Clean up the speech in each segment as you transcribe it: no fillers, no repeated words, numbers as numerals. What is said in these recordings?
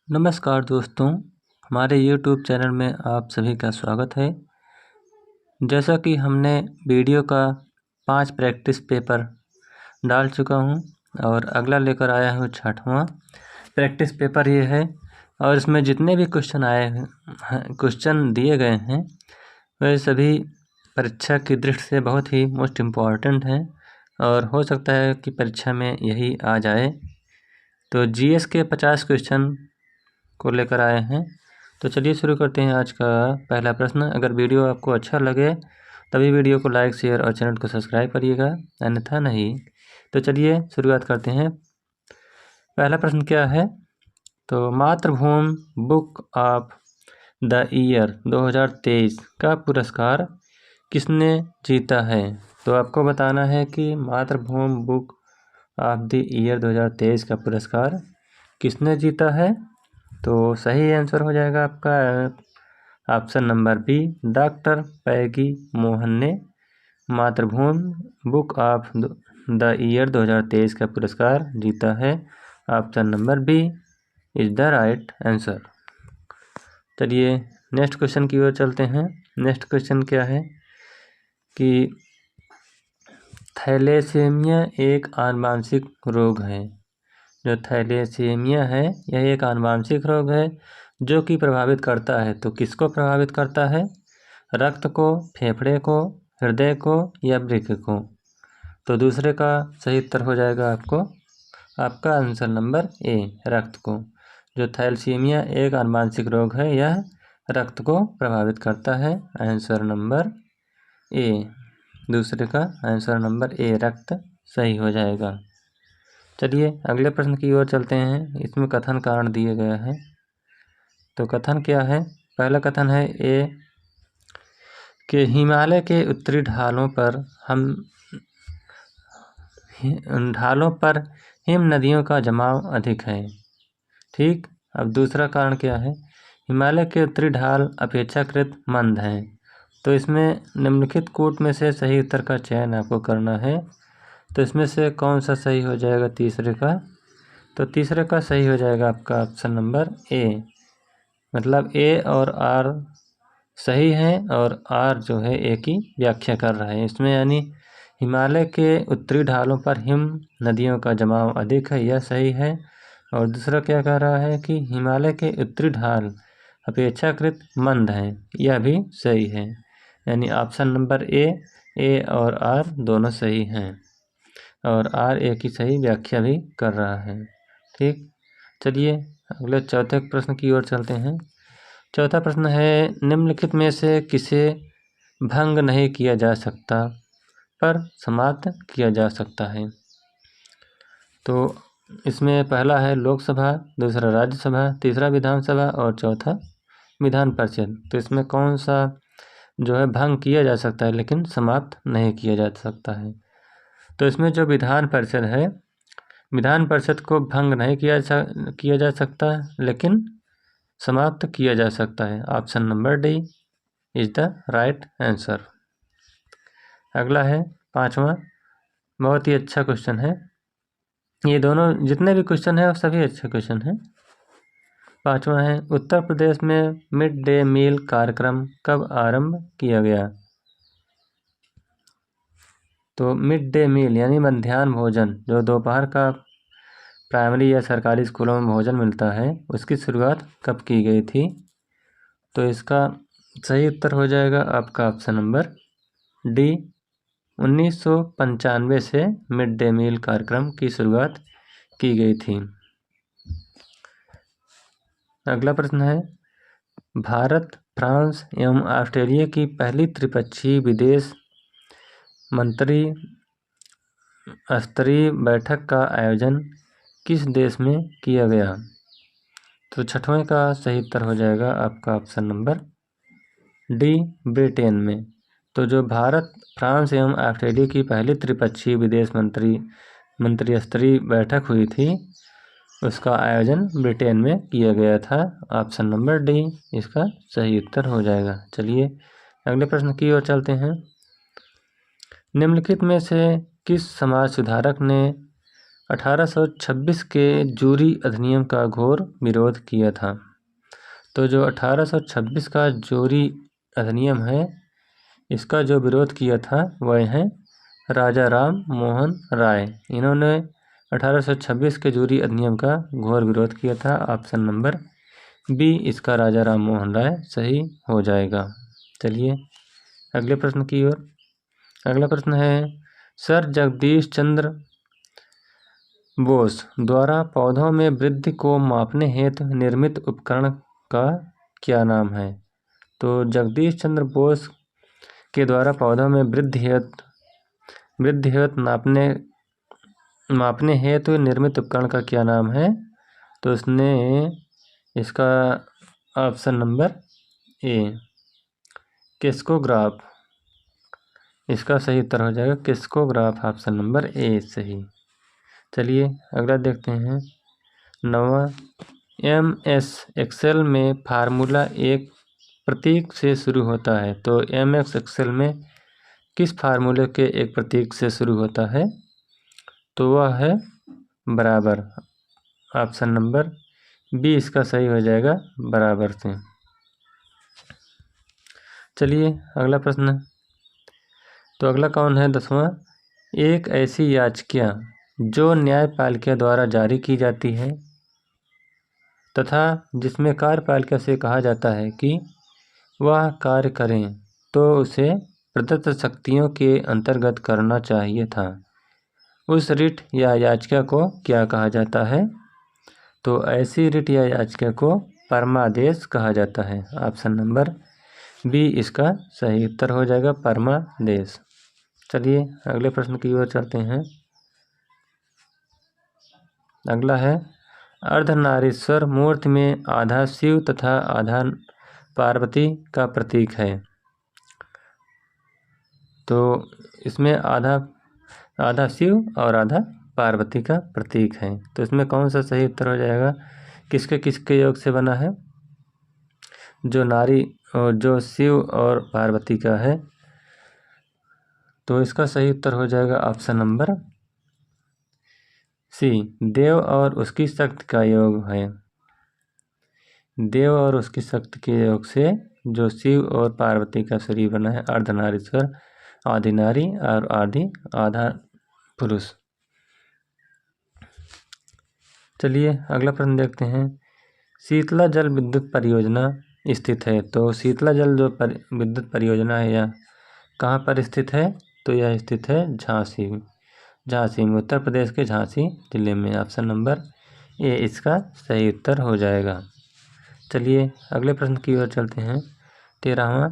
नमस्कार दोस्तों, हमारे YouTube चैनल में आप सभी का स्वागत है। जैसा कि हमने वीडियो का 5 प्रैक्टिस पेपर डाल चुका हूं और अगला लेकर आया हूं 6वां प्रैक्टिस पेपर ये है। और इसमें जितने भी क्वेश्चन दिए गए हैं वे सभी परीक्षा की दृष्टि से बहुत ही मोस्ट इम्पॉर्टेंट हैं और हो सकता है कि परीक्षा में यही आ जाए। तो GS के 50 क्वेश्चन को लेकर आए हैं। तो चलिए शुरू करते हैं आज का पहला प्रश्न। अगर वीडियो आपको अच्छा लगे तभी वीडियो को लाइक, शेयर और चैनल को सब्सक्राइब करिएगा, अन्यथा नहीं। तो चलिए शुरुआत करते हैं। पहला प्रश्न क्या है? तो मातृभूमि बुक ऑफ द ईयर 2023 का पुरस्कार किसने जीता है? तो आपको बताना है कि मातृभूमि बुक ऑफ द ईयर 2023 का पुरस्कार किसने जीता है। तो सही आंसर हो जाएगा आपका ऑप्शन नंबर बी, डॉक्टर पैगी मोहन ने मातृभूमि बुक ऑफ द ईयर 2023 का पुरस्कार जीता है। Option number B is the right answer. चलिए नेक्स्ट क्वेश्चन की ओर चलते हैं। नेक्स्ट क्वेश्चन क्या है कि थैलेसीमिया एक आनुवंशिक रोग है। जो थैलेसीमिया है यह एक आनुवंशिक रोग है जो कि प्रभावित करता है। तो किसको प्रभावित करता है? रक्त को, फेफड़े को, हृदय को या वृक्क को? तो दूसरे का सही उत्तर हो जाएगा आपका आंसर नंबर ए, रक्त को। जो थैलेसीमिया एक आनुवंशिक रोग है यह रक्त को प्रभावित करता है। आंसर नंबर ए, दूसरे का आंसर नंबर ए, रक्त सही हो जाएगा। चलिए अगले प्रश्न की ओर चलते हैं। इसमें कथन कारण दिए गए हैं। तो कथन क्या है? पहला कथन है ए कि हिमालय के उत्तरी ढालों पर हिम नदियों का जमाव अधिक है। ठीक। अब दूसरा कारण क्या है? हिमालय के उत्तरी ढाल अपेक्षाकृत मंद हैं। तो इसमें निम्नलिखित कूट में से सही उत्तर का चयन आपको करना है। तो इसमें से कौन सा सही हो जाएगा तीसरे का? तो तीसरे का सही हो जाएगा आपका ऑप्शन नंबर ए, मतलब ए और आर सही है और आर जो है ए की व्याख्या कर रहा है इसमें। यानी हिमालय के उत्तरी ढालों पर हिम नदियों का जमाव अधिक है, यह सही है। और दूसरा क्या कह रहा है कि हिमालय के उत्तरी ढाल अपेक्षाकृत मंद हैं, यह भी सही है। यानी ऑप्शन नंबर ए और आर दोनों सही हैं और आर ए की सही व्याख्या भी कर रहा है। ठीक। चलिए अगले चौथे प्रश्न की ओर चलते हैं। चौथा प्रश्न है निम्नलिखित में से किसे भंग नहीं किया जा सकता पर समाप्त किया जा सकता है? तो इसमें पहला है लोकसभा, दूसरा राज्यसभा, तीसरा विधानसभा और चौथा विधान परिषद। तो इसमें कौन सा जो है भंग किया जा सकता है लेकिन समाप्त नहीं किया जा सकता है? तो इसमें जो विधान परिषद है, विधान परिषद को भंग नहीं किया जा सकता लेकिन समाप्त किया जा सकता है। Option number D is the right answer. अगला है 5वां, बहुत ही अच्छा क्वेश्चन है। ये दोनों जितने भी क्वेश्चन हैं सभी अच्छे क्वेश्चन हैं। 5वां है उत्तर प्रदेश में मिड डे मील कार्यक्रम कब आरंभ किया गया? तो मिड डे मील यानी मध्याह्न भोजन, जो दोपहर का प्राइमरी या सरकारी स्कूलों में भोजन मिलता है, उसकी शुरुआत कब की गई थी? तो इसका सही उत्तर हो जाएगा आपका ऑप्शन नंबर डी, 1995 से मिड डे मील कार्यक्रम की शुरुआत की गई थी। अगला प्रश्न है भारत, फ्रांस एवं ऑस्ट्रेलिया की पहली त्रिपक्षीय विदेश मंत्री स्तरीय बैठक का आयोजन किस देश में किया गया? तो 6वें का सही उत्तर हो जाएगा आपका ऑप्शन नंबर डी, ब्रिटेन में। तो जो भारत, फ्रांस एवं ऑस्ट्रेलिया की पहली त्रिपक्षीय विदेश मंत्री स्तरीय बैठक हुई थी, उसका आयोजन ब्रिटेन में किया गया था। ऑप्शन नंबर डी इसका सही उत्तर हो जाएगा। चलिए अगले प्रश्न की ओर चलते हैं। निम्नलिखित में से किस समाज सुधारक ने 1826 के जूरी अधिनियम का घोर विरोध किया था। तो जो 1826 का जूरी अधिनियम है, इसका जो विरोध किया था वह है राजा राम मोहन राय। इन्होंने 1826 के जूरी अधिनियम का घोर विरोध किया था। ऑप्शन नंबर बी इसका राजा राम मोहन राय सही हो जाएगा। चलिए अगले प्रश्न की ओर। अगला प्रश्न है, सर जगदीश चंद्र बोस द्वारा पौधों में वृद्धि को मापने हेतु निर्मित उपकरण का क्या नाम है? तो जगदीश चंद्र बोस के द्वारा पौधों में वृद्धि हेतु मापने हेतु निर्मित उपकरण का क्या नाम है? तो इसका ऑप्शन नंबर ए किस्कोग्राफ, इसका सही उत्तर हो जाएगा किस्कोग्राफ, ऑप्शन नंबर ए सही। चलिए अगला देखते हैं। 9वां, MS एक्सेल में फार्मूला एक प्रतीक से शुरू होता है। तो MS एक्सेल में किस फार्मूले के एक प्रतीक से शुरू होता है? तो वह है बराबर, ऑप्शन नंबर बी इसका सही हो जाएगा बराबर से। चलिए अगला प्रश्न। तो अगला कौन है 10वां, एक ऐसी याचिका जो न्यायपालिका द्वारा जारी की जाती है तथा जिसमें कार्यपालिका से कहा जाता है कि वह कार्य करें तो उसे प्रदत्त शक्तियों के अंतर्गत करना चाहिए था, उस रिट या याचिका को क्या कहा जाता है? तो ऐसी रिट या याचिका को परमादेश कहा जाता है। ऑप्शन नंबर बी इसका सही उत्तर हो जाएगा परमादेश। चलिए अगले प्रश्न की ओर चलते हैं। अगला है, अर्धनारीश्वर मूर्ति में आधा शिव तथा आधा पार्वती का प्रतीक है। तो इसमें आधा शिव और आधा पार्वती का प्रतीक है। तो इसमें कौन सा सही उत्तर हो जाएगा? किसके किसके योग से बना है? जो नारी और जो शिव और पार्वती का है। तो इसका सही उत्तर हो जाएगा ऑप्शन नंबर सी, देव और उसकी शक्ति का योग है। देव और उसकी शक्ति के योग से जो शिव और पार्वती का शरीर बना है, अर्धनारीश्वर, आधी नारी और आधा पुरुष। चलिए अगला प्रश्न देखते हैं। शीतला जल विद्युत परियोजना स्थित है। तो शीतला जल जो विद्युत परियोजना है यह कहाँ पर स्थित है? तो यह स्थित है झांसी में, उत्तर प्रदेश के झांसी जिले में। ऑप्शन नंबर ए इसका सही उत्तर हो जाएगा। चलिए अगले प्रश्न की ओर चलते हैं। 13वां,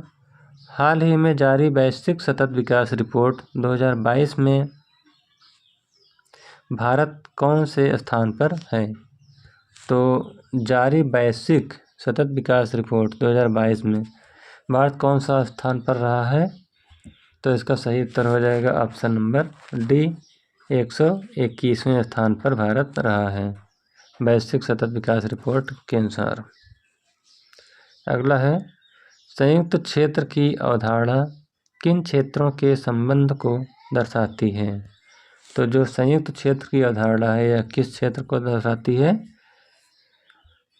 हाल ही में जारी वैश्विक सतत विकास रिपोर्ट 2022 में भारत कौन से स्थान पर है? तो जारी वैश्विक सतत विकास रिपोर्ट 2022 में भारत कौन सा स्थान पर रहा है? तो इसका सही उत्तर हो जाएगा ऑप्शन नंबर डी 121वें स्थान पर भारत रहा है वैश्विक सतत विकास रिपोर्ट के अनुसार। अगला है, संयुक्त क्षेत्र की अवधारणा किन क्षेत्रों के संबंध को दर्शाती है? तो जो संयुक्त क्षेत्र की अवधारणा है यह किस क्षेत्र को दर्शाती है?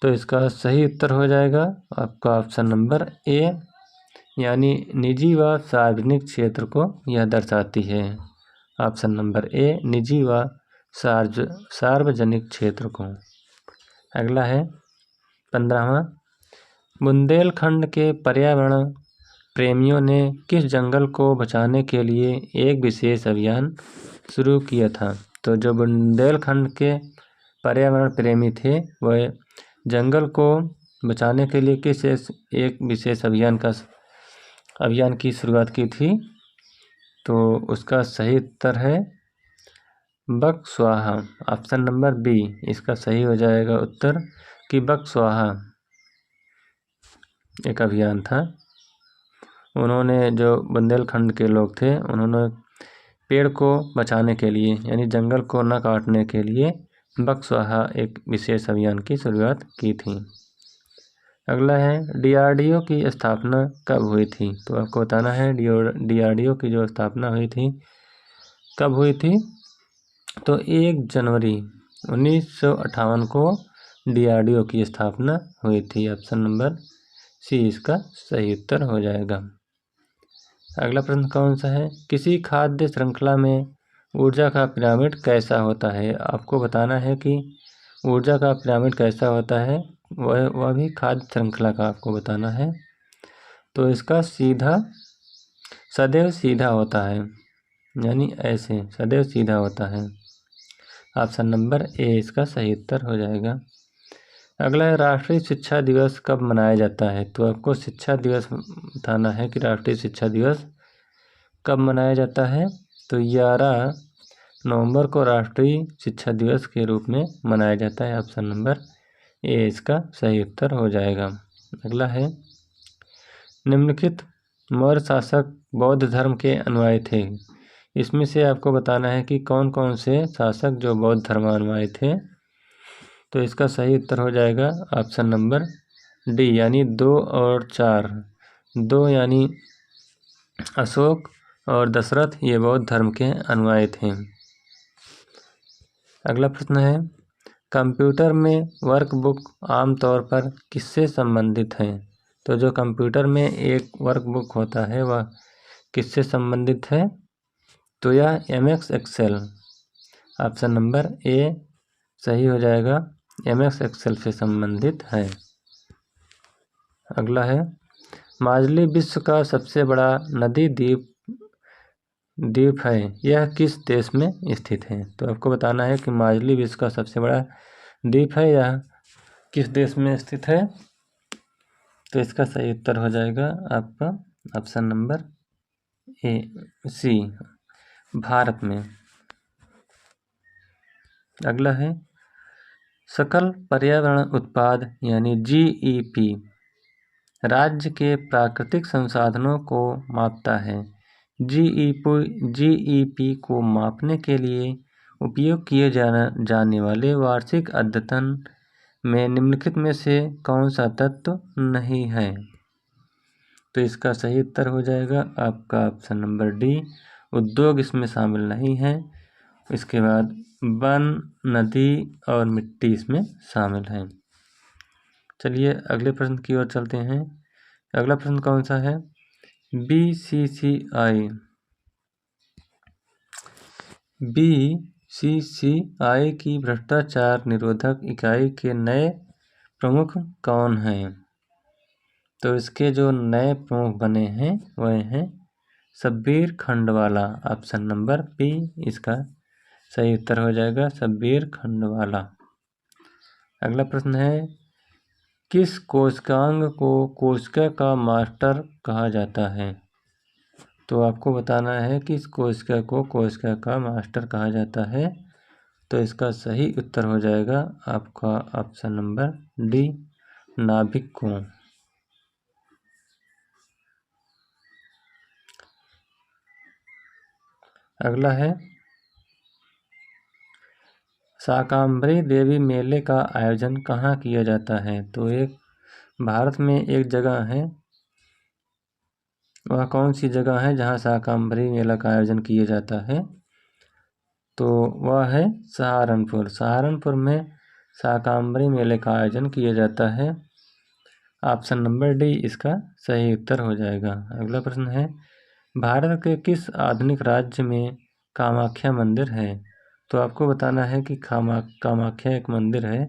तो इसका सही उत्तर हो जाएगा आपका ऑप्शन नंबर ए, यानी निजी व सार्वजनिक क्षेत्र को यह दर्शाती है। ऑप्शन नंबर ए निजी व सार्वजनिक क्षेत्र को। अगला है 15वां, बुंदेलखंड के पर्यावरण प्रेमियों ने किस जंगल को बचाने के लिए एक विशेष अभियान शुरू किया था? तो जो बुंदेलखंड के पर्यावरण प्रेमी थे वह जंगल को बचाने के लिए किस एक विशेष अभियान की शुरुआत की थी? तो उसका सही उत्तर है बक स्वाहा। ऑप्शन नंबर बी इसका सही हो जाएगा उत्तर कि बक स्वाहा एक अभियान था। उन्होंने, जो बुंदेलखंड के लोग थे, उन्होंने पेड़ को बचाने के लिए यानी जंगल को न काटने के लिए बक स्वाहा एक विशेष अभियान की शुरुआत की थी। अगला है, DRDO की स्थापना कब हुई थी? तो आपको बताना है DRDO की जो स्थापना हुई थी कब हुई थी? तो 1 जनवरी 1958 को DRDO की स्थापना हुई थी। ऑप्शन नंबर सी इसका सही उत्तर हो जाएगा। अगला प्रश्न कौन सा है? किसी खाद्य श्रृंखला में ऊर्जा का पिरामिड कैसा होता है? आपको बताना है कि ऊर्जा का पिरामिड कैसा होता है, वह भी खाद्य श्रृंखला का आपको बताना है। तो इसका सदैव सीधा होता है, यानी ऐसे सदैव सीधा होता है। ऑप्शन नंबर ए इसका सही उत्तर हो जाएगा। अगला है राष्ट्रीय शिक्षा दिवस कब मनाया जाता है? तो आपको शिक्षा दिवस बताना है कि राष्ट्रीय शिक्षा दिवस कब मनाया जाता है। तो 11 नवंबर को राष्ट्रीय शिक्षा दिवस के रूप में मनाया जाता है। ऑप्शन नंबर ए इसका सही उत्तर हो जाएगा। अगला है निम्नलिखित मौर्य शासक बौद्ध धर्म के अनुयायी थे। इसमें से आपको बताना है कि कौन कौन से शासक जो बौद्ध धर्मानुयायी थे। तो इसका सही उत्तर हो जाएगा ऑप्शन नंबर डी, यानी 2 और 4। 2 यानी अशोक और दशरथ, ये बौद्ध धर्म के अनुयायी थे। अगला प्रश्न है कंप्यूटर में वर्कबुक आमतौर पर किससे संबंधित है? तो जो कंप्यूटर में एक वर्कबुक होता है वह किससे संबंधित है? तो यह MS Excel. Option number A सही हो जाएगा, MS एक्सेल से संबंधित है। अगला है माजुली विश्व का सबसे बड़ा नदी द्वीप है, यह किस देश में स्थित है? तो आपको बताना है कि माजुली विश्व का सबसे बड़ा द्वीप है, यह किस देश में स्थित है? तो इसका सही उत्तर हो जाएगा आपका ऑप्शन नंबर ए सी, भारत में। अगला है सकल पर्यावरण उत्पाद यानी GEP राज्य के प्राकृतिक संसाधनों को मापता है। GEP को मापने के लिए उपयोग किए जाने वाले वार्षिक अद्यतन में निम्नलिखित में से कौन सा तत्व नहीं है? तो इसका सही उत्तर हो जाएगा आपका ऑप्शन नंबर डी, उद्योग इसमें शामिल नहीं है। इसके बाद वन, नदी और मिट्टी इसमें शामिल है। चलिए अगले प्रश्न की ओर चलते हैं। अगला प्रश्न कौन सा है? BCCI की भ्रष्टाचार निरोधक इकाई के नए प्रमुख कौन हैं? तो इसके जो नए प्रमुख बने हैं वह हैं Shabbir Khandwala. Option number B इसका सही उत्तर हो जाएगा, शब्बीर खंडवाला। अगला प्रश्न है किस कोशिकांग को कोशिका का मास्टर कहा जाता है? तो आपको बताना है कि इस कोशिका को कोशिका का मास्टर कहा जाता है। तो इसका सही उत्तर हो जाएगा आपका ऑप्शन नंबर डी, नाभिक को। अगला है शाकंभरी देवी मेले का आयोजन कहाँ किया जाता है? तो एक भारत में एक जगह है, वह कौन सी जगह है जहाँ शाकंभरी मेला का आयोजन किया जाता है? तो वह है सहारनपुर। सहारनपुर में शाकंभरी मेले का आयोजन किया जाता है। ऑप्शन नंबर डी इसका सही उत्तर हो जाएगा। अगला प्रश्न है भारत के किस आधुनिक राज्य में कामाख्या मंदिर है? तो आपको बताना है कि कामाख्या एक मंदिर है,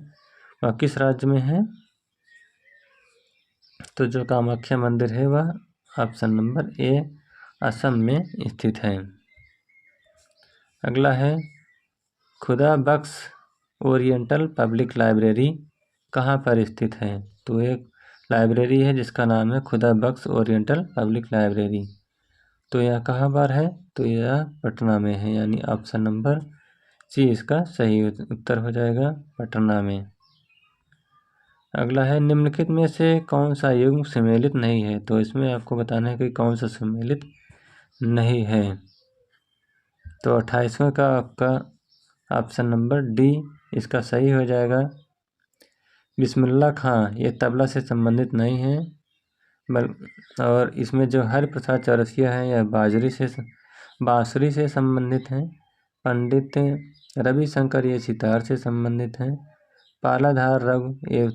वह किस राज्य में है? तो जो कामाख्या मंदिर है वह ऑप्शन नंबर ए असम में स्थित है। अगला है खुदा बख्श ओरिएंटल पब्लिक लाइब्रेरी कहाँ पर स्थित है? तो एक लाइब्रेरी है जिसका नाम है खुदा बख्श ओरिएंटल पब्लिक लाइब्रेरी। तो यह कहाँ पर है? तो यह पटना में है, यानी ऑप्शन नंबर सी इसका सही उत्तर हो जाएगा, पटना में। अगला है निम्नलिखित में से कौन सा युग्म सम्मिलित नहीं है? तो इसमें आपको बताना है कि कौन सा सम्मिलित नहीं है। तो 28वें का आपका ऑप्शन नंबर डी इसका सही हो जाएगा। बिस्मिल्लाह खां ये तबला से संबंधित नहीं है, और इसमें जो हरि प्रसाद चौरसिया है यह बांसुरी से संबंधित हैं। पंडित रविशंकर ये सितार से संबंधित हैं। पालाधार रघु ये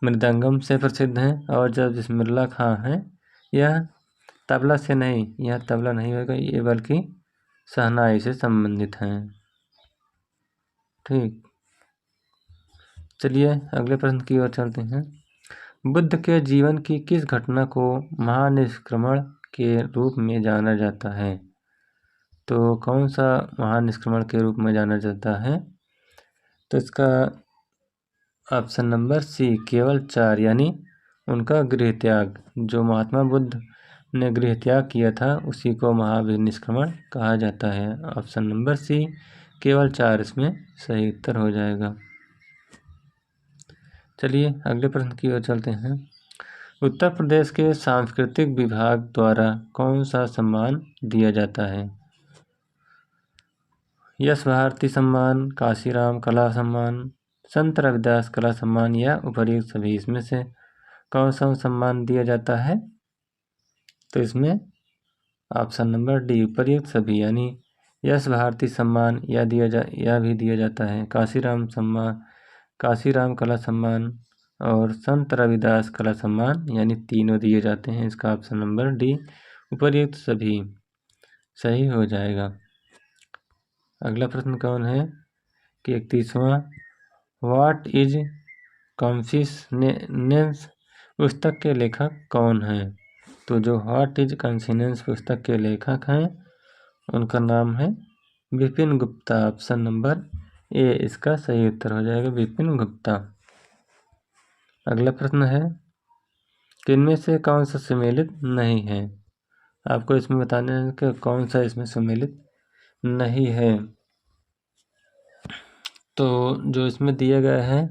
मृदंगम से प्रसिद्ध हैं। और जब बिस्मिल्लाह खां हैं यह तबला से नहीं, यह तबला नहीं होगा ये, बल्कि शहनाई से संबंधित हैं। ठीक, चलिए अगले प्रश्न की ओर चलते हैं। बुद्ध के जीवन की किस घटना को महानिष्क्रमण के रूप में जाना जाता है? तो कौन सा महानिष्क्रमण के रूप में जाना जाता है? तो इसका ऑप्शन नंबर सी, केवल 4, यानी उनका गृह त्याग। जो महात्मा बुद्ध ने गृह त्याग किया था उसी को महानिष्क्रमण कहा जाता है। ऑप्शन नंबर सी, केवल 4 इसमें सही उत्तर हो जाएगा। चलिए अगले प्रश्न की ओर चलते हैं। उत्तर प्रदेश के सांस्कृतिक विभाग द्वारा कौन सा सम्मान दिया जाता है? यश भारती सम्मान, काशीराम कला सम्मान, संत रविदास कला सम्मान या उपर्युक्त सभी। इसमें से कौन सा सम्मान दिया जाता है? तो इसमें ऑप्शन नंबर डी, उपर्युक्त सभी, यानी यश भारती सम्मान या भी दिया जाता है, काशीराम सम्मान, काशीराम कला सम्मान और संत रविदास कला सम्मान, यानी तीनों दिए जाते हैं। इसका ऑप्शन नंबर डी, उपर्युक्त सभी सही हो जाएगा। अगला प्रश्न कौन है कि 31वां, व्हाट इज कॉन्फिडेंस पुस्तक के लेखक कौन हैं? तो जो व्हाट इज कॉन्फिडेंस पुस्तक के लेखक हैं उनका नाम है विपिन गुप्ता। ऑप्शन नंबर ए इसका सही उत्तर हो जाएगा, विपिन गुप्ता। अगला प्रश्न है कि इनमें से कौन सा सम्मिलित नहीं है? आपको इसमें बताना है कि कौन सा इसमें सम्मिलित नहीं है। तो जो इसमें दिया गया है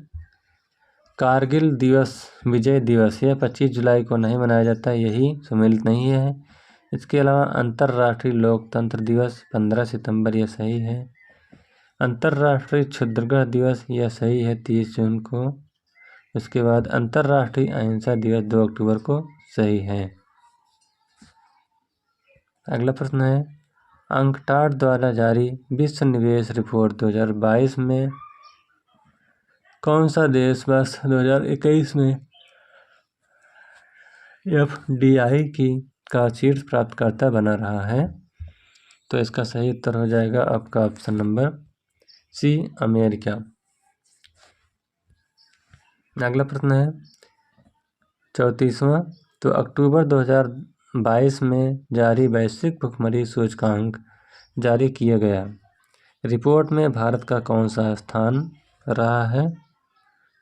कारगिल दिवस, विजय दिवस, यह 25 जुलाई को नहीं मनाया जाता, यही सम्मिलित नहीं है। इसके अलावा अंतर्राष्ट्रीय लोकतंत्र दिवस 15 सितंबर, यह सही है। अंतर्राष्ट्रीय क्षुद्रग्रह दिवस, यह सही है, 30 जून को। इसके बाद अंतर्राष्ट्रीय अहिंसा दिवस 2 अक्टूबर को, सही है। अगला प्रश्न है अंकटाड द्वारा जारी विश्व निवेश रिपोर्ट 2022 में कौन सा देश वर्ष 2021 में FDI का शीर्ष प्राप्तकर्ता बना रहा है? तो इसका सही उत्तर हो जाएगा आपका ऑप्शन नंबर सी, अमेरिका। अगला प्रश्न है 34वां, तो अक्टूबर 2022 में जारी वैश्विक भुखमरी सूचकांक जारी किया गया। रिपोर्ट में भारत का कौन सा स्थान रहा है?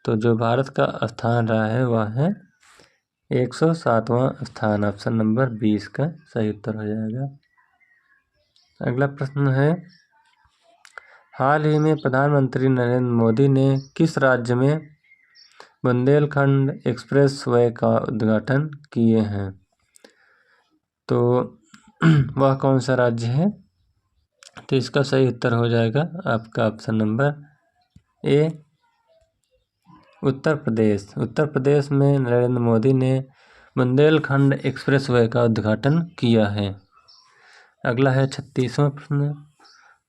तो जो भारत का स्थान रहा है वह है 107वां स्थान। ऑप्शन नंबर 20 का सही उत्तर हो जाएगा। अगला प्रश्न है हाल ही में प्रधानमंत्री नरेंद्र मोदी ने किस राज्य में बुंदेलखंड एक्सप्रेस वे का उद्घाटन किए हैं? तो वह कौन सा राज्य है? तो इसका सही उत्तर हो जाएगा आपका ऑप्शन नंबर ए, उत्तर प्रदेश। उत्तर प्रदेश में नरेंद्र मोदी ने बुंदेलखंड एक्सप्रेस वे का उद्घाटन किया है। अगला है 36वां प्रश्न,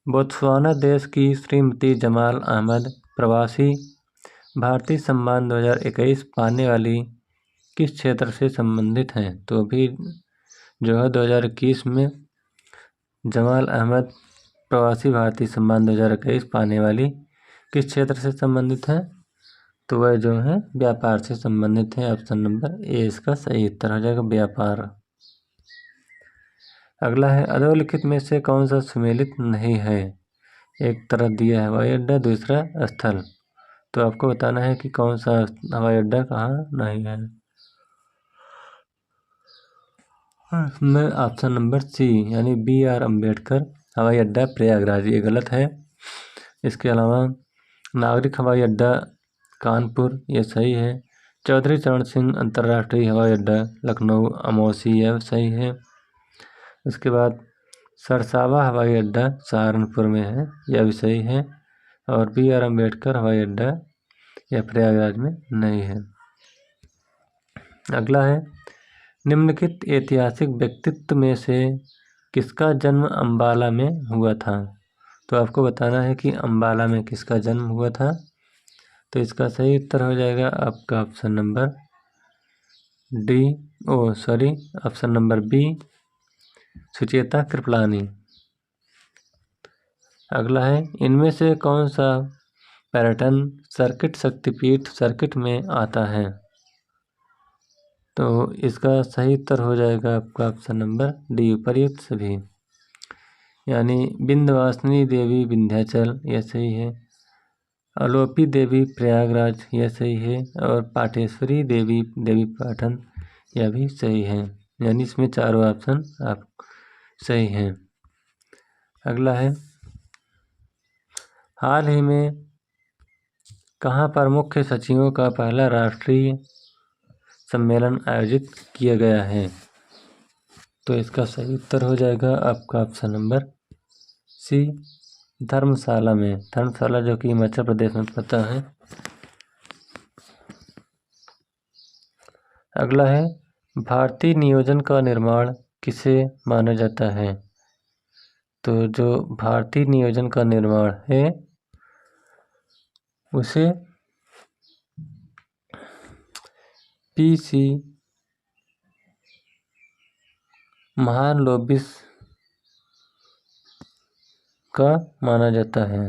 बोत्सवाना देश की श्रीमती जमाल अहमद प्रवासी भारतीय सम्मान 2021 पाने वाली किस क्षेत्र से संबंधित हैं? तो अभी जो है 2021 में जमाल अहमद प्रवासी भारतीय सम्मान 2021 पाने वाली किस क्षेत्र से संबंधित है? तो वह जो है व्यापार से संबंधित है। ऑप्शन नंबर ए इसका सही उत्तर हो जाएगा, व्यापार। अगला है अधोलिखित में से कौन सा सम्मिलित नहीं है? एक तरफ दिया है हवाई अड्डा, दूसरा स्थल, तो आपको बताना है कि कौन सा हवाई अड्डा कहाँ नहीं है। इसमें ऑप्शन नंबर सी यानी BR अम्बेडकर हवाई अड्डा प्रयागराज, ये गलत है। इसके अलावा नागरिक हवाई अड्डा कानपुर, ये सही है। चौधरी चरण सिंह अंतर्राष्ट्रीय हवाई अड्डा लखनऊ अमौसी, यह सही है। इसके बाद सरसावा हवाई अड्डा सहारनपुर में है, यह भी सही है। और BR अम्बेडकर हवाई अड्डा यह प्रयागराज में नहीं है। अगला है निम्नलिखित ऐतिहासिक व्यक्तित्व में से किसका जन्म अंबाला में हुआ था? तो आपको बताना है कि अम्बाला में किसका जन्म हुआ था। तो इसका सही उत्तर हो जाएगा आपका option number D, option number B, Sucheta Kripalani. अगला है, इनमें से कौन सा पर्यटन सर्किट शक्तिपीठ सर्किट में आता है। तो इसका सही उत्तर हो जाएगा आपका ऑप्शन नंबर डी, उपर्युक्त सभी। यानी विंध्यवासिनी देवी विंध्याचल, यह सही है। अलोपी देवी प्रयागराज, यह सही है। और पाटेश्वरी देवी देवी पाटन, यह भी सही है। यानी इसमें चारों ऑप्शन आप सही हैं। अगला है, हाल ही में कहाँ पर मुख्य सचिवों का पहला राष्ट्रीय सम्मेलन आयोजित किया गया है। तो इसका सही उत्तर हो जाएगा आपका ऑप्शन नंबर सी, धर्मशाला में। धर्मशाला जो कि हिमाचल प्रदेश में पड़ता है। अगला है, भारतीय नियोजन का निर्माण किसे माना जाता है। तो जो भारतीय नियोजन का निर्माण है उसे पीसी महालनोबिस का माना जाता है।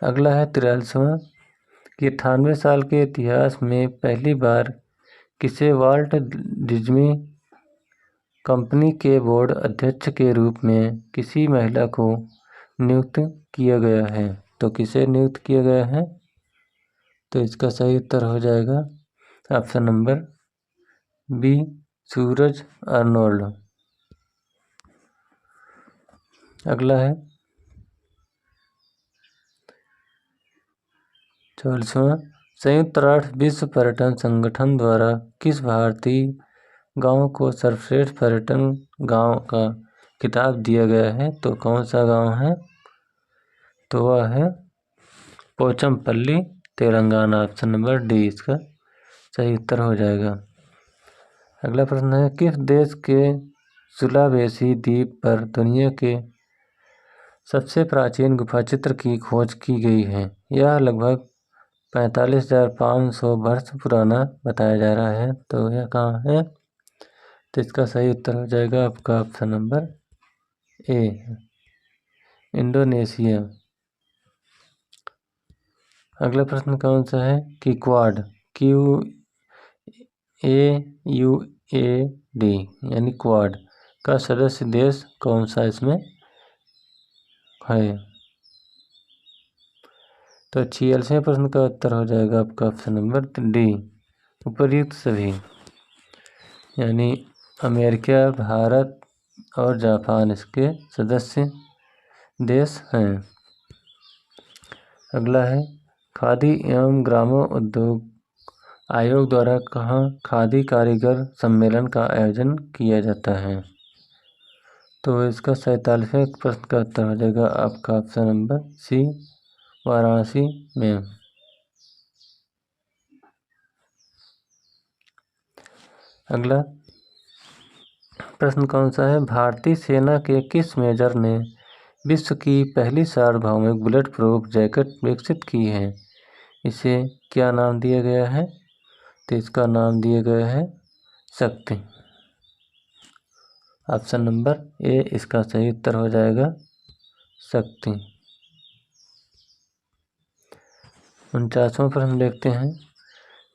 अगला है 43वां, कि 98 साल के इतिहास में पहली बार किसे वाल्ट डिज्नी कंपनी के बोर्ड अध्यक्ष के रूप में किसी महिला को नियुक्त किया गया है। तो किसे नियुक्त किया गया है। तो इसका सही उत्तर हो जाएगा ऑप्शन नंबर बी, सूरज अर्नोल्ड। अगला है 44वां, संयुक्त राष्ट्र विश्व पर्यटन संगठन द्वारा किस भारतीय गांव को सर्वश्रेष्ठ पर्यटन गांव का खिताब दिया गया है। तो कौन सा गांव है। तो वह है Pochampally, Telangana. Option number D इसका सही उत्तर हो जाएगा। अगला प्रश्न है, किस देश के सुलावेसी द्वीप पर दुनिया के सबसे प्राचीन गुफा चित्र की खोज की गई है। यह लगभग 45,500 वर्ष पुराना बताया जा रहा है। तो यह कहाँ है। तो इसका सही उत्तर हो जाएगा आपका ऑप्शन नंबर ए, इंडोनेशिया। अगला प्रश्न कौन सा है कि क्वाड, QAUAD यानी क्वाड का सदस्य देश कौन सा इसमें है। तो 46वें प्रश्न का उत्तर हो जाएगा आपका ऑप्शन नंबर डी, उपर्युक्त सभी। यानी अमेरिका, भारत और जापान इसके सदस्य देश हैं। अगला है, खादी एवं ग्रामोद्योग आयोग द्वारा कहाँ खादी कारीगर सम्मेलन का आयोजन किया जाता है। तो इसका 47वें प्रश्न का उत्तर हो जाएगा आपका ऑप्शन नंबर सी, वाराणसी में। अगला प्रश्न कौन सा है, भारतीय सेना के किस मेजर ने विश्व की पहली सार्वभौमिक बुलेट प्रूफ जैकेट विकसित की है। इसे क्या नाम दिया गया है। तो इसका नाम दिया गया है शक्ति। ऑप्शन नंबर ए इसका सही उत्तर हो जाएगा शक्ति। 49वां प्रश्न देखते हैं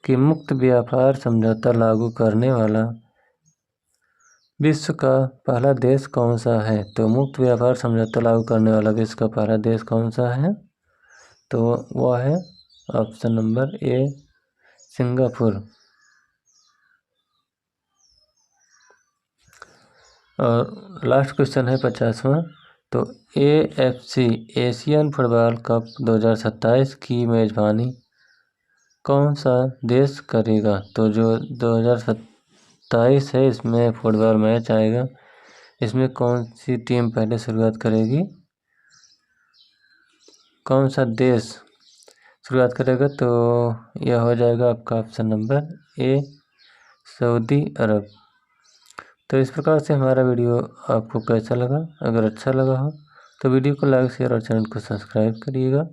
कि मुक्त व्यापार समझौता लागू करने वाला विश्व का पहला देश कौन सा है। तो मुक्त व्यापार समझौता लागू करने वाला विश्व का पहला देश कौन सा है। तो वह है ऑप्शन नंबर ए, सिंगापुर। और लास्ट क्वेश्चन है 50वां, तो AFC एशियन फुटबॉल कप 2027 की मेजबानी कौन सा देश करेगा। तो जो 2027 है इसमें फुटबॉल मैच आएगा। इसमें कौन सी टीम पहले शुरुआत करेगी, कौन सा देश शुरुआत करेगा। तो यह हो जाएगा आपका ऑप्शन नंबर ए, सऊदी अरब। तो इस प्रकार से हमारा वीडियो आपको कैसा लगा? अगर अच्छा लगा हो तो वीडियो को लाइक शेयर और चैनल को सब्सक्राइब करिएगा।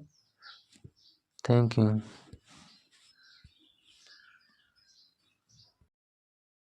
Thank you.